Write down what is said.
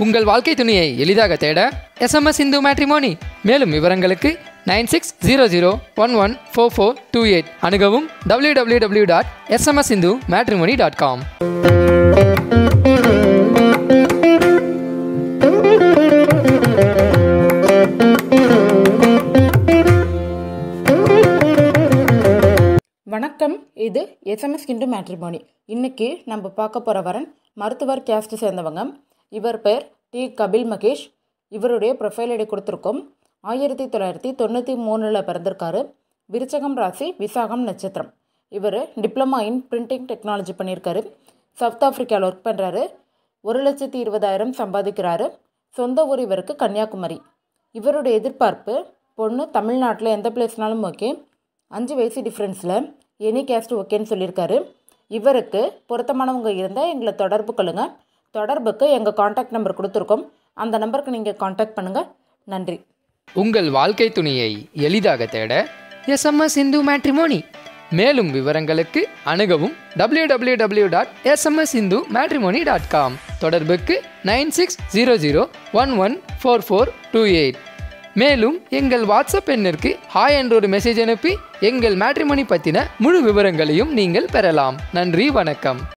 உங்கள் வாழ்க்கை துணையை எளிதாக தேட SMS இந்து மேட்ரிமோனி. மேலும் விவரங்களுக்கு 9600114428 அணுகவும் www.smsindhumatrimony.com. வணக்கம், இது SMS இந்து மேட்ரிமோனி. இன்னைக்கு நம்ம பார்க்க போகிற வரன் மருத்துவர் கேஸ்ட் சேர்ந்தவங்க. இவர் பெயர் டி. கபில் மகேஷ். இவருடைய ப்ரொஃபைல் ஐடி கொடுத்துருக்கோம். 1993 பிறந்திருக்காரு. விருச்சகம் ராசி, விசாகம் நட்சத்திரம். இவர் டிப்ளமா இன் பிரிண்டிங் டெக்னாலஜி பண்ணியிருக்காரு. சவுத் ஆஃப்ரிக்காவில் ஒர்க் பண்ணுறாரு. 1,20,000 சம்பாதிக்கிறாரு. சொந்த ஊர் இவருக்கு கன்னியாகுமரி. இவருடைய எதிர்பார்ப்பு, பொண்ணு தமிழ்நாட்டில் எந்த பிளேஸ்னாலும் ஓகே, 5 வயசு டிஃப்ரென்ஸில், எனி கேஸ்ட் ஓகேன்னு சொல்லியிருக்காரு. இவருக்கு பொருத்தமானவங்க இருந்தால் எங்களை தொடர்பு கொள்ளுங்கள். தொடர்புக்கு எங்கள் காண்டாக்ட் நம்பர் கொடுத்துருக்கோம். அந்த நம்பருக்கு நீங்கள் காண்டாக்ட் பண்ணுங்கள். நன்றி. உங்கள் வாழ்க்கை துணையை எளிதாக தேட SMS இந்து மேட்ரிமோனி. மேலும் விவரங்களுக்கு அணுகவும் www.smsindhumatrimony.com. தொடர்புக்கு 9600114428. மேலும் எங்கள் வாட்ஸ்அப் எண்ணிற்கு ஹாய் என்ற ஒரு மெசேஜ் அனுப்பி எங்கள் மேட்ரிமோனி பற்றின முழு விவரங்களையும் நீங்கள் பெறலாம். நன்றி, வணக்கம்.